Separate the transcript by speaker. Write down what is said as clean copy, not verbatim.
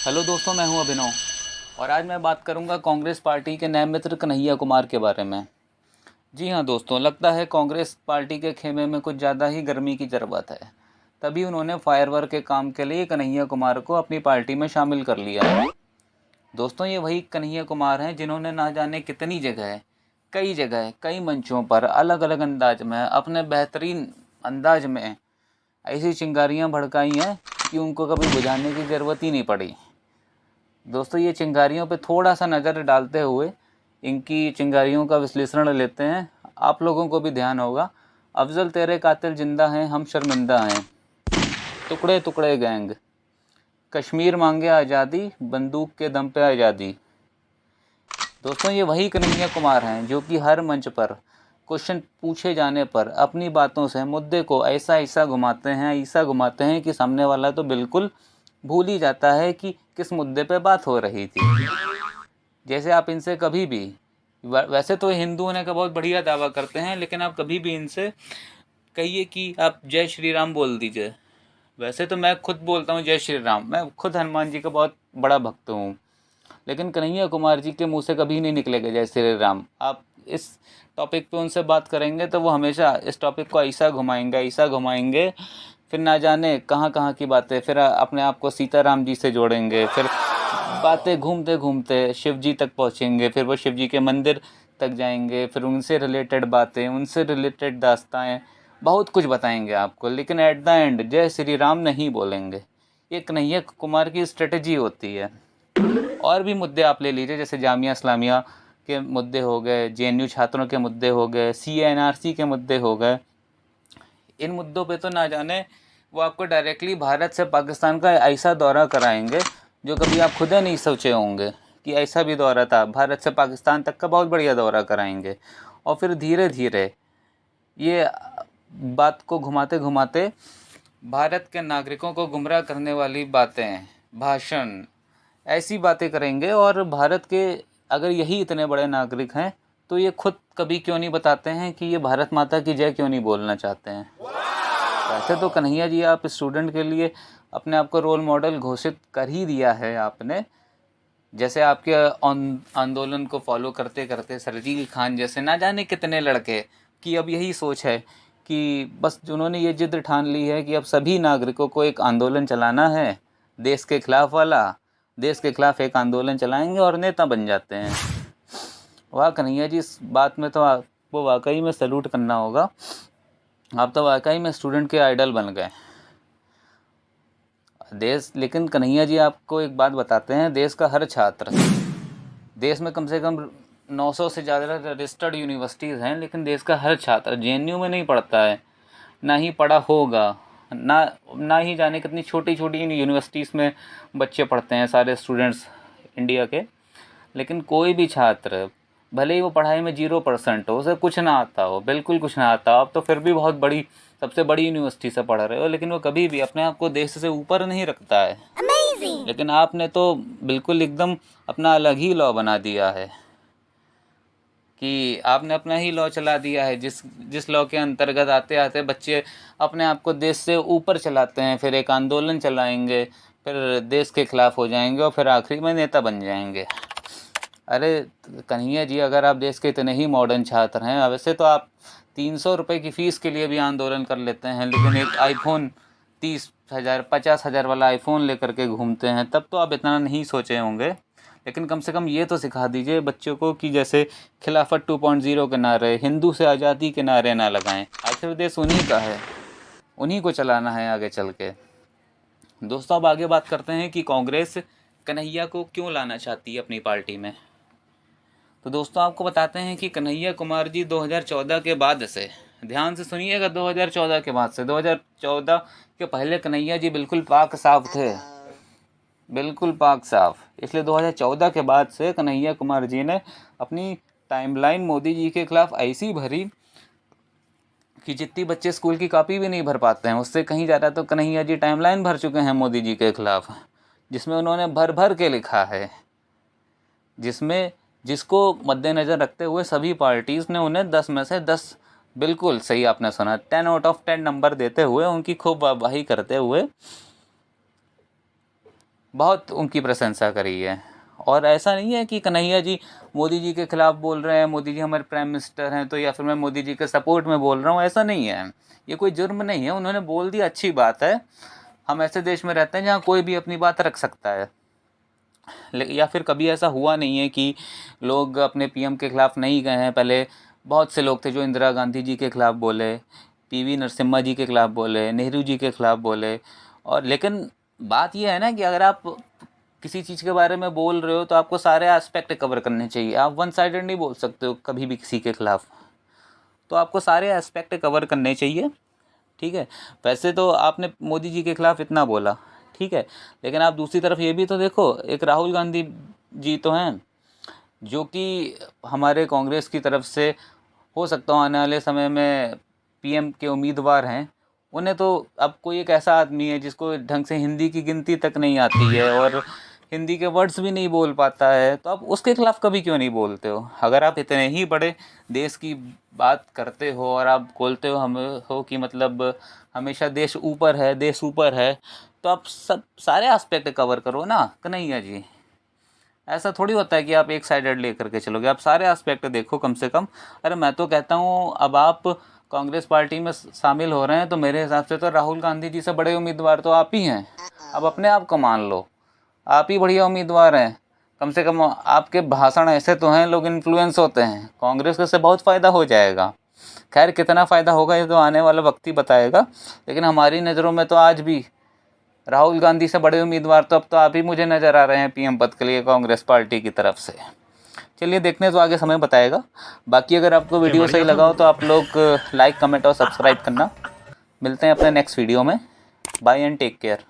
Speaker 1: Hello दोस्तों, मैं हूं अभिनव और आज मैं बात करूंगा कांग्रेस पार्टी के नए मित्र कन्हैया कुमार के बारे में। जी हां दोस्तों, लगता है कांग्रेस पार्टी के खेमे में कुछ ज़्यादा ही गर्मी की ज़रूरत है। तभी उन्होंने फायरवर्क के काम के लिए कन्हैया कुमार को अपनी पार्टी में शामिल कर लिया है। दोस्तों, ये वही कन्हैया कुमार हैं जिन्होंने ना जाने कितनी जगह कई मंचों पर अलग अलग अंदाज में अपने बेहतरीन अंदाज में ऐसी चिंगारियां भड़काई हैं कि उनको कभी बुझाने की ज़रूरत ही नहीं पड़ी। दोस्तों, ये चिंगारियों पे थोड़ा सा नज़र डालते हुए इनकी चिंगारियों का विश्लेषण लेते हैं। आप लोगों को भी ध्यान होगा। अफजल तेरे कातिल जिंदा हैं, हम शर्मिंदा हैं, टुकड़े टुकड़े गैंग, कश्मीर मांगे आज़ादी, बंदूक के दम पे आज़ादी। दोस्तों, ये वही कन्हैया कुमार हैं जो कि हर मंच पर क्वेश्चन पूछे जाने पर अपनी बातों से मुद्दे को ऐसा ऐसा घुमाते हैं कि सामने वाला तो बिल्कुल भूल ही जाता है कि किस मुद्दे पे बात हो रही थी। जैसे आप इनसे कभी भी वैसे तो हिंदू होने का बहुत बढ़िया दावा करते हैं, लेकिन आप कभी भी इनसे कहिए कि आप जय श्री राम बोल दीजिए। वैसे तो मैं खुद बोलता हूँ जय श्री राम, मैं खुद हनुमान जी का बहुत बड़ा भक्त हूँ, लेकिन कन्हैया कुमार जी के मुंह से कभी नहीं निकलेगा जय श्री राम। आप इस टॉपिक पे उनसे बात करेंगे तो वो हमेशा इस टॉपिक को ऐसा घुमाएंगे, फिर ना जाने कहाँ कहाँ की बातें, फिर अपने आप को सीताराम जी से जोड़ेंगे, फिर बातें घूमते घूमते शिव जी तक पहुँचेंगे, फिर वो शिव जी के मंदिर तक जाएंगे, फिर उनसे रिलेटेड बातें, उनसे रिलेटेड दास्ताएँ, बहुत कुछ बताएंगे आपको, लेकिन एट द एंड जय श्री राम नहीं बोलेंगे। ये कन्हैया कुमार की स्ट्रेटजी होती है। और भी मुद्दे आप ले लीजिए, जैसे जामिया इस्लामिया के मुद्दे हो गए, जेएनयू छात्रों के मुद्दे हो गए, सीएनआरसी के मुद्दे हो गए। इन मुद्दों पे तो ना जाने वो आपको डायरेक्टली भारत से पाकिस्तान का ऐसा दौरा कराएंगे जो कभी आप खुद नहीं सोचे होंगे कि ऐसा भी दौरा था। भारत से पाकिस्तान तक का बहुत बढ़िया दौरा कराएंगे और फिर धीरे धीरे ये बात को घुमाते घुमाते भारत के नागरिकों को गुमराह करने वाली बातें, भाषण, ऐसी बातें करेंगे। और भारत के अगर यही इतने बड़े नागरिक हैं तो ये खुद कभी क्यों नहीं बताते हैं कि ये भारत माता की जय क्यों नहीं बोलना चाहते हैं। वैसे तो कन्हैया जी, आप स्टूडेंट के लिए अपने आप को रोल मॉडल घोषित कर ही दिया है आपने। जैसे आपके आंदोलन को फॉलो करते करते सरजील खान जैसे ना जाने कितने लड़के की अब यही सोच है कि बस उन्होंने ये जिद ठान ली है कि अब सभी नागरिकों को एक आंदोलन चलाना है, देश के खिलाफ वाला, देश के खिलाफ एक आंदोलन चलाएंगे और नेता बन जाते हैं। वाह कन्हैया जी, इस बात में तो आपको वाकई में सैल्यूट करना होगा। आप तो वाकई में स्टूडेंट के आइडल बन गए देश। लेकिन कन्हैया जी, आपको एक बात बताते हैं, देश का हर छात्र, देश में कम से कम 900 से ज़्यादा रजिस्टर्ड यूनिवर्सिटीज़ हैं, लेकिन देश का हर छात्र जेएनयू में नहीं पढ़ता है, ना ही पढ़ा होगा, ना ही जाने कितनी छोटी छोटी यूनिवर्सिटीज़ में बच्चे पढ़ते हैं, सारे स्टूडेंट्स इंडिया के। लेकिन कोई भी छात्र, भले ही वो पढ़ाई में 0% हो, उसे कुछ ना आता हो, बिल्कुल कुछ ना आता हो, आप तो फिर भी बहुत बड़ी, सबसे बड़ी यूनिवर्सिटी से पढ़ रहे हो, लेकिन वो कभी भी अपने आप को देश से ऊपर नहीं रखता है। लेकिन आपने तो बिल्कुल एकदम अपना अलग ही लॉ बना दिया है कि आपने अपना ही लॉ चला दिया है, जिस जिस लॉ के अंतर्गत आते आते बच्चे अपने आप को देश से ऊपर चलाते हैं, फिर एक आंदोलन चलाएंगे, फिर देश के खिलाफ हो जाएंगे और फिर आखिरी में नेता बन जाएंगे। अरे कन्हैया जी, अगर आप देश के इतने ही मॉडर्न छात्र हैं, वैसे तो आप 300 रुपये की फ़ीस के लिए भी आंदोलन कर लेते हैं, लेकिन एक आईफोन 30,000 50,000 वाला आईफोन लेकर के घूमते हैं, तब तो आप इतना नहीं सोचे होंगे। लेकिन कम से कम ये तो सिखा दीजिए बच्चों को कि जैसे खिलाफत 2.0 के नारे, हिंदू से आज़ादी के नारे ना लगाएं। आखिर देश उन्हीं का है, उन्हीं को चलाना है आगे चल के। दोस्तों, अब आगे बात करते हैं कि कांग्रेस कन्हैया को क्यों लाना चाहती है अपनी पार्टी में। तो दोस्तों, आपको बताते हैं कि कन्हैया कुमार जी 2014 के बाद से, ध्यान से सुनिएगा, 2014 के बाद से, 2014 के पहले कन्हैया जी बिल्कुल पाक साफ थे, बिल्कुल पाक साफ। इसलिए 2014 के बाद से कन्हैया कुमार जी ने अपनी टाइमलाइन मोदी जी के खिलाफ ऐसी भरी कि जितनी बच्चे स्कूल की कॉपी भी नहीं भर पाते हैं, उससे कहीं ज़्यादा तो कन्हैया जी टाइमलाइन भर चुके हैं मोदी जी के खिलाफ, जिसमें उन्होंने भर भर के लिखा है, जिसमें जिसको मद्देनज़र रखते हुए सभी पार्टीज़ ने उन्हें 10 में से 10, बिल्कुल सही आपने सुना, 10 आउट ऑफ 10 नंबर देते हुए, उनकी खूब वाहवाही करते हुए बहुत उनकी प्रशंसा करी है। और ऐसा नहीं है कि कन्हैया जी मोदी जी के खिलाफ बोल रहे हैं, मोदी जी हमारे प्राइम मिनिस्टर हैं तो या फिर मैं मोदी जी के सपोर्ट में बोल रहा हूँ, ऐसा नहीं है। ये कोई जुर्म नहीं है, उन्होंने बोल दिया, अच्छी बात है। हम ऐसे देश में रहते हैं जहाँ कोई भी अपनी बात रख सकता है। या फिर कभी ऐसा हुआ नहीं है कि लोग अपने पीएम के खिलाफ नहीं गए हैं। पहले बहुत से लोग थे जो इंदिरा गांधी जी के खिलाफ बोले, पीवी नरसिम्हा जी के खिलाफ बोले, नेहरू जी के खिलाफ बोले। और लेकिन बात यह है ना कि अगर आप किसी चीज़ के बारे में बोल रहे हो तो आपको सारे एस्पेक्ट कवर करने चाहिए। आप वन साइडेड नहीं बोल सकते हो कभी भी किसी के खिलाफ, तो आपको सारे एस्पेक्ट कवर करने चाहिए। ठीक है, वैसे तो आपने मोदी जी के खिलाफ इतना बोला, ठीक है, लेकिन आप दूसरी तरफ ये भी तो देखो, एक राहुल गांधी जी तो हैं जो कि हमारे कांग्रेस की तरफ से हो सकता हो आने वाले समय में पीएम के उम्मीदवार हैं। उन्हें तो अब कोई एक ऐसा आदमी है जिसको ढंग से हिंदी की गिनती तक नहीं आती है और हिंदी के वर्ड्स भी नहीं बोल पाता है, तो आप उसके खिलाफ कभी क्यों नहीं बोलते हो? अगर आप इतने ही बड़े देश की बात करते हो और आप बोलते हो हमें हो कि मतलब हमेशा देश ऊपर है, देश ऊपर है, तो आप सब सारे एस्पेक्ट कवर करो ना कन्हैया जी। ऐसा थोड़ी होता है कि आप एक साइडेड लेकर के चलोगे, आप सारे एस्पेक्ट देखो कम से कम। अरे मैं तो कहता हूँ अब आप कांग्रेस पार्टी में शामिल हो रहे हैं तो मेरे हिसाब से तो राहुल गांधी जी से बड़े उम्मीदवार तो आप ही हैं। अब अपने आप को मान लो, आप ही बढ़िया उम्मीदवार हैं। कम से कम आपके भाषण ऐसे तो हैं, लोग इन्फ्लुएंस होते हैं, कांग्रेस को से बहुत फ़ायदा हो जाएगा। खैर कितना फ़ायदा होगा ये तो आने वाला वक्त ही बताएगा, लेकिन हमारी नज़रों में तो आज भी राहुल गांधी से बड़े उम्मीदवार तो अब तो आप ही मुझे नज़र आ रहे हैं पीएम पद के लिए कांग्रेस पार्टी की तरफ से। चलिए देखने तो आगे समय बताएगा। बाकी अगर आपको वीडियो सही लगा हो तो आप लोग लाइक कमेंट और सब्सक्राइब करना। मिलते हैं अपने नेक्स्ट वीडियो में। Bye and take care.